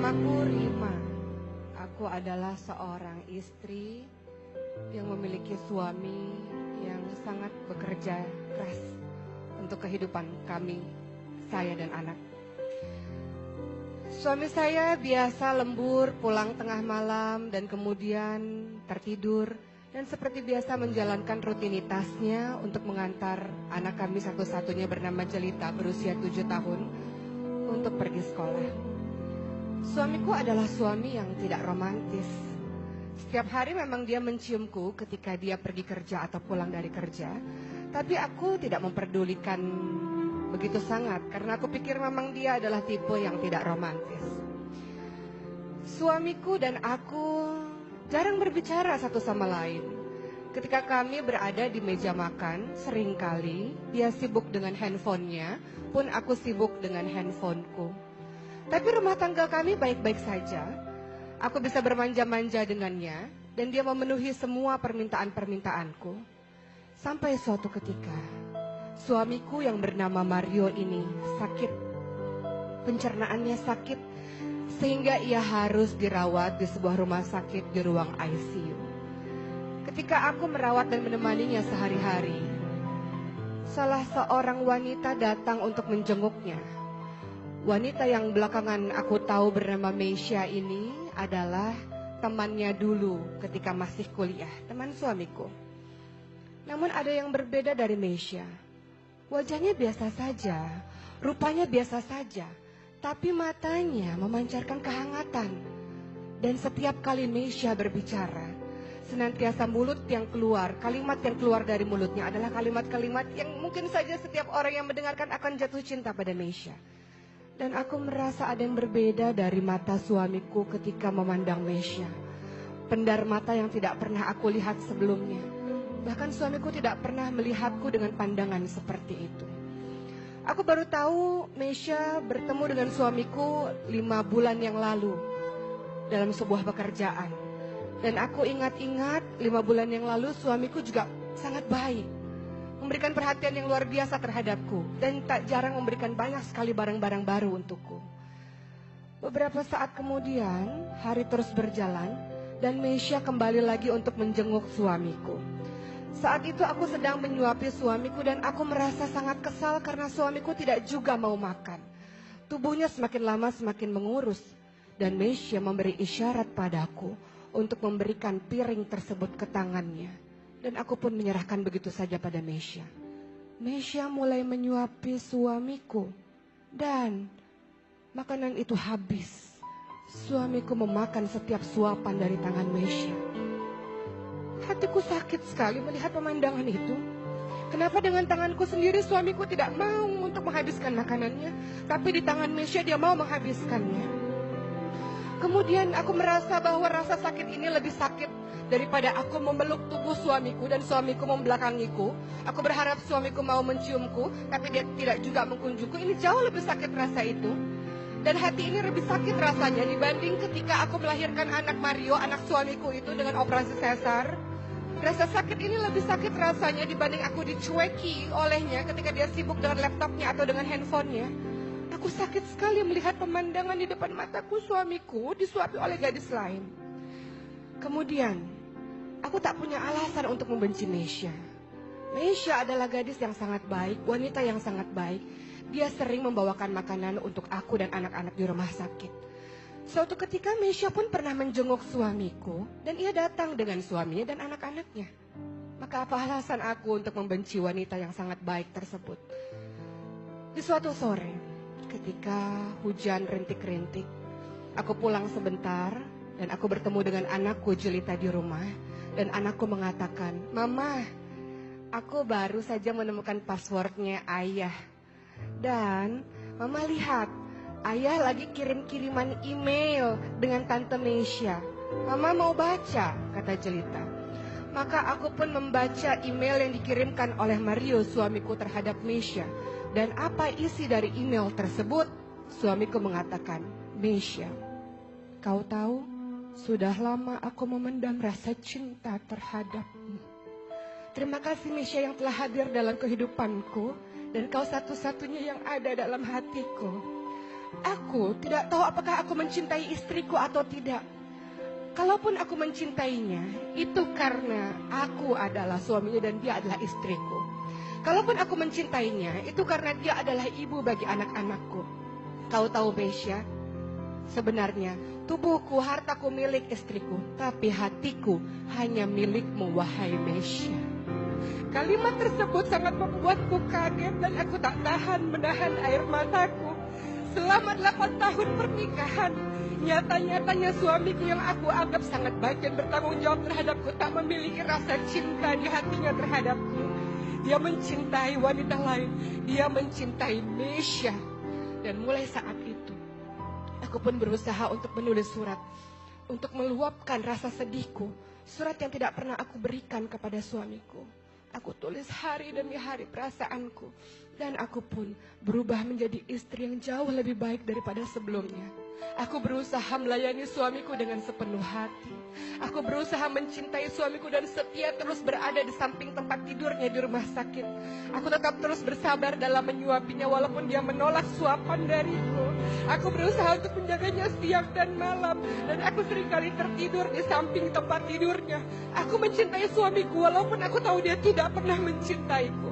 Namaku Rima. Aku adalah seorang istri yang memiliki suami yang sangat bekerja keras untuk kehidupan kami, saya dan anak. Suami saya biasa lembur pulang tengah malam dan kemudian tertidur dan seperti biasa menjalankan rutinitasnya untuk mengantar anak kami satu-satunya bernama Jelita berusia 7 tahun untuk pergi sekolah. Suamiku adalah suami yang tidak romantis. Setiap hari memang dia menciumku ketika dia pergi kerja atau pulang dari kerja. Tapi aku tidak memperdulikan begitu sangat karena aku pikir memang dia adalah tipe yang tidak romantis. Suamiku dan aku jarang berbicara satu sama lain. Ketika kami berada di meja makan, seringkali dia sibuk dengan handphonenya, pun aku sibuk dengan handphoneku. Tapi rumah tangga kami baik-baik saja. Aku bisa bermanja-manja dengannya dan dia memenuhi semua permintaan-permintaanku. Sampai suatu ketika, suamiku yang bernama Mario ini sakit. Pencernaannya sakit sehingga ia harus dirawat di sebuah rumah sakit di ruang ICU. Ketika aku merawat dan menemaninya sehari-hari, salah seorang wanita datang untuk menjenguknya. Wanita yang belakangan aku tahu bernama Meisha ini adalah temannya dulu ketika masih kuliah, teman suamiku. Namun ada yang berbeda dari Meisha. Wajahnya biasa saja, rupanya biasa saja, tapi matanya memancarkan kehangatan. Dan setiap kali Meisha berbicara, senantiasa mulut yang keluar, kalimat yang keluar dari mulutnya adalah kalimat-kalimat yang mungkin saja setiap orang yang mendengarkan akan jatuh cinta pada Meisha. Dan aku merasa ada yang berbeda dari mata suamiku ketika memandang Meisha. Pendar mata yang tidak pernah aku lihat sebelumnya. Bahkan suamiku tidak pernah melihatku dengan pandangan seperti itu. Aku baru tahu Meisha bertemu dengan suamiku 5 bulan yang lalu dalam sebuah pekerjaan. Dan aku ingat-ingat 5 bulan yang lalu suamiku juga sangat baik. Memberikan perhatian yang luar biasa terhadapku dan tak jarang memberikan banyak sekali barang-barang baru untukku. Beberapa saat kemudian, hari terus berjalan dan Meisha kembali lagi untuk menjenguk suamiku. Saat itu aku sedang menyuapi suamiku dan aku merasa sangat kesal karena suamiku tidak juga mau makan. Tubuhnya semakin lama semakin mengurus dan Meisha memberi isyarat padaku untuk memberikan piring tersebut ke tangannya. Dan aku pun menyerahkan begitu saja pada Meisha. Meisha mulai menyuapi suamiku. Dan makanan itu habis. Suamiku memakan setiap suapan dari tangan Meisha. Hatiku sakit sekali melihat pemandangan itu. Kenapa dengan tanganku sendiri suamiku tidak mau untuk menghabiskan makanannya. Tapi di tangan Meisha dia mau menghabiskannya. Kemudian aku merasa bahwa rasa sakit ini lebih sakit daripada aku memeluk tubuh suamiku dan suamiku membelakangiku. Aku berharap suamiku mau menciumku, tapi dia tidak juga mengunjungku. Ini jauh lebih sakit rasa itu. Dan hati ini lebih sakit rasanya dibanding ketika aku melahirkan anak Mario, anak suamiku itu dengan operasi sesar. Rasa sakit ini lebih sakit rasanya dibanding aku dicueki olehnya ketika dia sibuk dengan laptopnya atau dengan handphonenya. Aku sakit sekali melihat pemandangan di depan mataku suamiku disuapi oleh gadis lain. Kemudian, aku tak punya alasan untuk membenci Meisha. Meisha adalah gadis yang sangat baik, wanita yang sangat baik. Dia sering membawakan makanan untuk aku dan anak-anak di rumah sakit. Suatu ketika Meisha pun pernah menjenguk suamiku dan ia datang dengan suaminya dan anak-anaknya. Maka apa alasan aku untuk membenci wanita yang sangat baik tersebut? Di suatu sore, ketika hujan rintik-rintik, aku pulang sebentar dan aku bertemu dengan anakku Jelita di rumah. Dan anakku mengatakan, "Mama, aku baru saja menemukan passwordnya ayah. Dan Mama lihat, ayah lagi kirim-kiriman email dengan Tante Meisha. Mama mau baca," kata Jelita. Maka aku pun membaca email yang dikirimkan oleh Mario suamiku terhadap Meisha. Dan apa isi dari email tersebut? Suamiku mengatakan, "Meisha, kau tahu, sudah lama aku memendam rasa cinta terhadapmu. Terima kasih Meisha yang telah hadir dalam kehidupanku. Dan kau satu-satunya yang ada dalam hatiku. Aku tidak tahu apakah aku mencintai istriku atau tidak. Kalaupun aku mencintainya, itu karena aku adalah suaminya dan dia adalah istriku. Kalaupun aku mencintainya, itu karena dia adalah ibu bagi anak-anakku. Kau tahu Mesya, sebenarnya tubuhku, hartaku milik istriku, tapi hatiku hanya milikmu, wahai Mesya. Kalimat tersebut sangat membuatku kaget dan aku tak tahan menahan air mataku. Selama 8 tahun pernikahan, nyata-nyatanya suamiku yang aku anggap sangat baik dan bertanggung jawab terhadapku tak memiliki rasa cinta di hatinya terhadapku. Dia mencintai wanita lain, dia mencintai Mesya. Dan mulai saat itu, aku pun berusaha untuk menulis surat, untuk meluapkan rasa sedihku. Surat yang tidak pernah aku berikan kepada suamiku. Aku tulis hari demi hari perasaanku. Dan aku pun berubah menjadi istri yang jauh lebih baik daripada sebelumnya. Aku berusaha melayani suamiku dengan sepenuh hati. Aku berusaha mencintai suamiku dan setia terus berada di samping tempat tidurnya di rumah sakit. Aku tetap terus bersabar dalam menyuapinya walaupun dia menolak suapan dariku. Aku berusaha untuk menjaganya siang dan malam. Dan aku seringkali tertidur di samping tempat tidurnya. Aku mencintai suamiku walaupun aku tahu dia tidak pernah mencintaiku.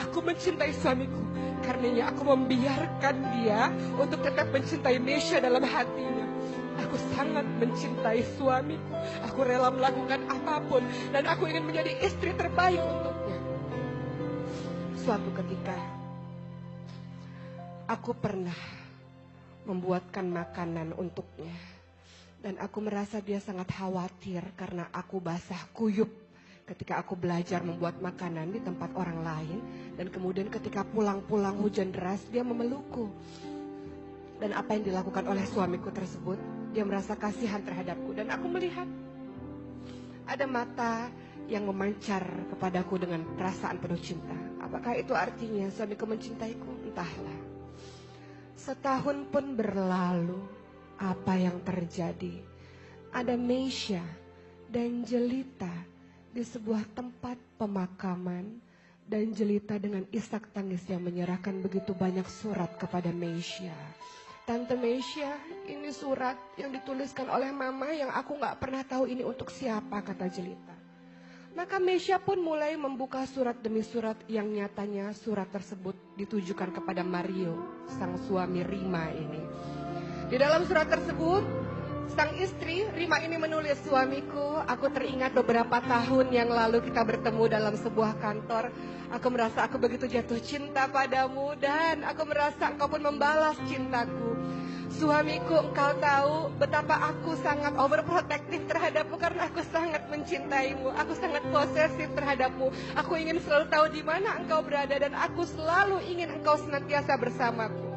Aku mencintai suamiku, karenanya aku membiarkan dia untuk tetap mencintai Mesya dalam hatinya. Aku sangat mencintai suamiku, aku rela melakukan apapun, dan aku ingin menjadi istri terbaik untuknya. Suatu ketika, aku pernah membuatkan makanan untuknya, dan aku merasa dia sangat khawatir karena aku basah kuyup ketika aku belajar membuat makanan di tempat orang lain. Dan kemudian ketika pulang-pulang hujan deras, dia memelukku. Dan apa yang dilakukan oleh suamiku tersebut, dia merasa kasihan terhadapku. Dan aku melihat ada mata yang memancar kepadaku dengan perasaan penuh cinta. Apakah itu artinya suamiku mencintaiku? Entahlah. Setahun pun berlalu, apa yang terjadi? Ada Mesya dan Jelita di sebuah tempat pemakaman, dan Jelita dengan isak tangis yang menyerahkan begitu banyak surat kepada Mesya. Tante Mesya, ini surat yang dituliskan oleh mama yang aku gak pernah tahu ini untuk siapa, kata Jelita. Maka Mesya pun mulai membuka surat demi surat yang nyatanya surat tersebut ditujukan kepada Mario, sang suami Rima ini. Di dalam surat tersebut, sang istri Rima ini menulis, suamiku, aku teringat beberapa tahun yang lalu kita bertemu dalam sebuah kantor. Aku merasa aku begitu jatuh cinta padamu dan aku merasa engkau pun membalas cintaku. Suamiku, engkau tahu betapa aku sangat overprotective terhadapmu karena aku sangat mencintaimu. Aku sangat posesif terhadapmu. Aku ingin selalu tahu di mana engkau berada dan aku selalu ingin engkau senantiasa bersamaku.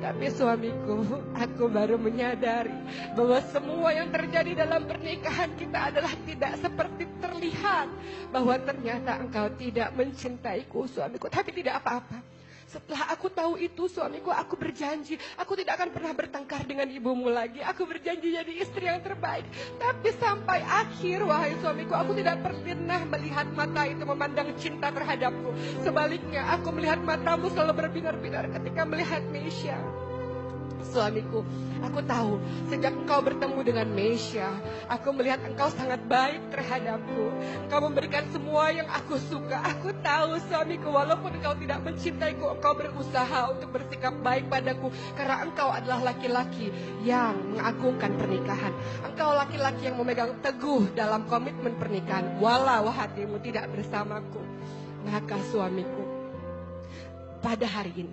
Tapi suamiku, aku baru menyadari bahwa semua yang terjadi dalam pernikahan kita adalah tidak seperti terlihat. Bahwa ternyata engkau tidak mencintaiku, suamiku. Tapi tidak apa-apa. Setelah aku tahu itu, suamiku, aku berjanji aku tidak akan pernah bertengkar dengan ibumu lagi. Aku berjanji jadi istri yang terbaik. Tapi sampai akhir, wahai suamiku, aku tidak pernah melihat mata itu memandang cinta terhadapku. Sebaliknya, aku melihat matamu selalu berbinar-binar ketika melihat Mesya. Suamiku, aku tahu sejak engkau bertemu dengan Mesya, aku melihat engkau sangat baik terhadapku. Engkau memberikan semua yang aku suka. Aku tahu suamiku, walaupun engkau tidak mencintaiku, engkau berusaha untuk bersikap baik padaku. Karena engkau adalah laki-laki yang mengagungkan pernikahan. Engkau laki-laki yang memegang teguh dalam komitmen pernikahan, walau hatimu tidak bersamaku. Maka suamiku, pada hari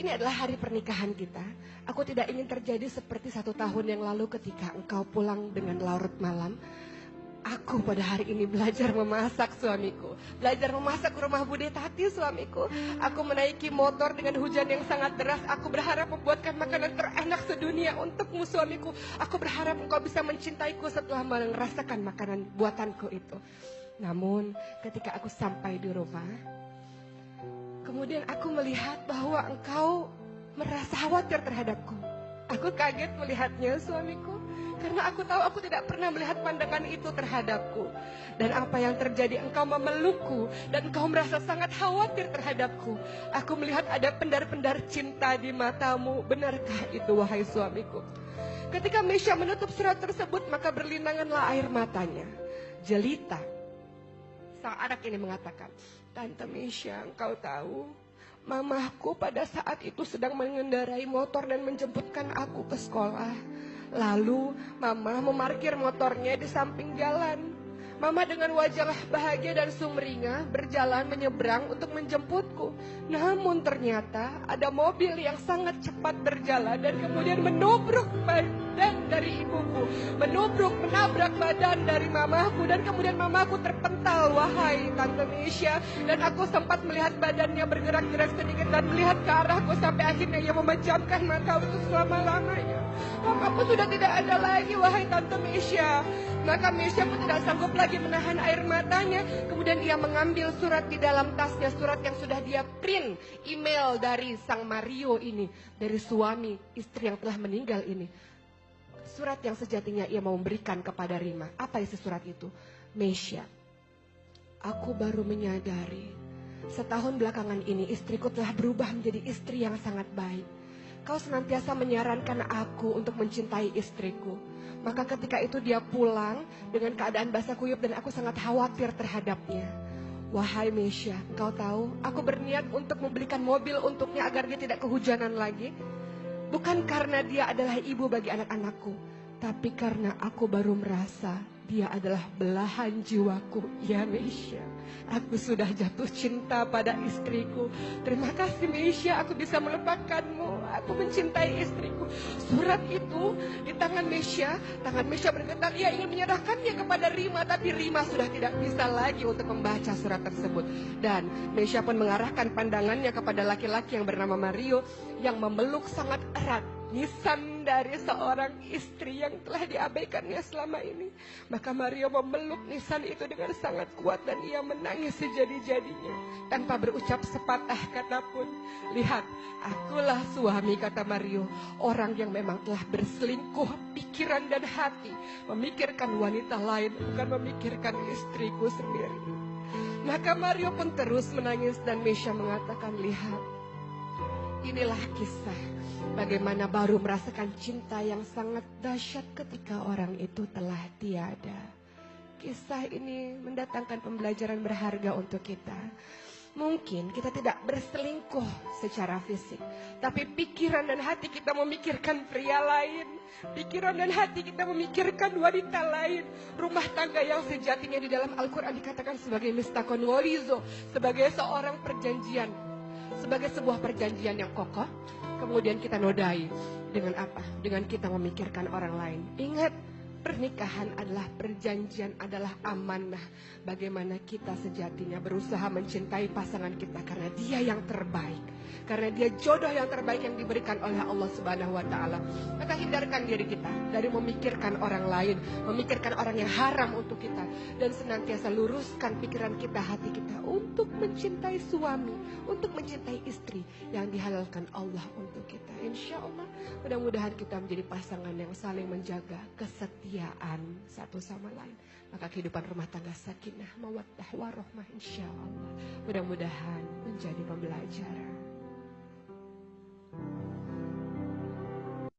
ini adalah hari pernikahan kita. Aku tidak ingin terjadi seperti 1 tahun yang lalu ketika engkau pulang dengan larut malam. Aku pada hari ini belajar memasak, suamiku. Belajar memasak rumah Bude Tati, suamiku. Aku menaiki motor dengan hujan yang sangat deras. Aku berharap membuatkan makanan terenak sedunia untukmu, suamiku. Aku berharap engkau bisa mencintaiku setelah merasakan makanan buatanku itu. Namun ketika aku sampai di rumah, kemudian aku melihat bahwa engkau merasa khawatir terhadapku. Aku kaget melihatnya, suamiku. Karena aku tahu aku tidak pernah melihat pandangan itu terhadapku. Dan apa yang terjadi, engkau memelukku dan engkau merasa sangat khawatir terhadapku. Aku melihat ada pendar-pendar cinta di matamu. Benarkah itu, wahai suamiku? Ketika Mesya menutup surat tersebut, maka berlinanganlah air matanya. Jelita, sang anak ini mengatakan, Tante Mesya, engkau tahu, mamahku pada saat itu sedang mengendarai motor dan menjemputkan aku ke sekolah. Lalu mama memarkir motornya di samping jalan. Mama dengan wajah bahagia dan sumringah berjalan menyeberang untuk menjemputku. Namun ternyata ada mobil yang sangat cepat berjalan dan kemudian menabrak badan dari ibuku. Menabrak badan dari mamaku dan kemudian mamaku terpental, wahai Tante Mesya. Dan aku sempat melihat badannya bergerak-gerak sedikit dan melihat ke arahku sampai akhirnya ia memejamkan mata untuk selama-lamanya. Mamaku sudah tidak ada lagi, wahai Tante Mesya. Maka Mesya pun tidak sanggup lagi menahan air matanya. Kemudian ia mengambil surat di dalam tasnya, surat yang sudah dia print, email dari sang Mario ini, dari suami istri yang telah meninggal ini. Surat yang sejatinya ia mau memberikan kepada Rima. Apa isi surat itu? Mesya, aku baru menyadari setahun belakangan ini istriku telah berubah menjadi istri yang sangat baik. Kau senantiasa menyarankan aku untuk mencintai istriku. Maka ketika itu dia pulang dengan keadaan basah kuyup dan aku sangat khawatir terhadapnya. Wahai Mesya, kau tahu aku berniat untuk membelikan mobil untuknya agar dia tidak kehujanan lagi. Bukan karena dia adalah ibu bagi anak-anakku, tapi karena aku baru merasa dia adalah belahan jiwaku. Ya Mesya, aku sudah jatuh cinta pada istriku. Terima kasih Mesya, aku bisa melupakanmu. Aku mencintai istriku. Surat itu di tangan Mesya bergetar. Ia ingin menyerahkannya kepada Rima, tapi Rima sudah tidak bisa lagi untuk membaca surat tersebut. Dan Mesya pun mengarahkan pandangannya kepada laki-laki yang bernama Mario yang memeluk sangat erat nisan dari seorang istri yang telah diabaikannya selama ini. Maka Mario memeluk nisan itu dengan sangat kuat dan ia menangis sejadi-jadinya tanpa berucap sepatah kata pun. Lihat, akulah suami, kata Mario, orang yang memang telah berselingkuh pikiran dan hati, memikirkan wanita lain, bukan memikirkan istriku sendiri. Maka Mario pun terus menangis dan Mesya mengatakan, lihat, inilah kisah bagaimana baru merasakan cinta yang sangat dahsyat ketika orang itu telah tiada. Kisah ini mendatangkan pembelajaran berharga untuk kita. Mungkin kita tidak berselingkuh secara fisik, tapi pikiran dan hati kita memikirkan pria lain. Pikiran dan hati kita memikirkan wanita lain. Rumah tangga yang sejatinya di dalam Al-Quran dikatakan sebagai mistakon walizo, sebagai seorang perjanjian, sebagai sebuah perjanjian yang kokoh. Kemudian kita nodai dengan apa? Dengan kita memikirkan orang lain. Ingat, pernikahan adalah perjanjian, adalah amanah. Bagaimana kita sejatinya berusaha mencintai pasangan kita karena dia yang terbaik, karena dia jodoh yang terbaik yang diberikan oleh Allah Subhanahu wa Ta'ala. Maka hindarkan diri kita dari memikirkan orang lain, memikirkan orang yang haram untuk kita, dan senantiasa luruskan pikiran kita, hati kita untuk mencintai suami, untuk mencintai istri yang dihalalkan Allah untuk kita. Insya Allah mudah-mudahan kita menjadi pasangan yang saling menjaga kesetiaan satu sama lain. Maka kehidupan rumah tangga sakinah, mawaddah, warahmah insya Allah mudah-mudahan menjadi pembelajaran.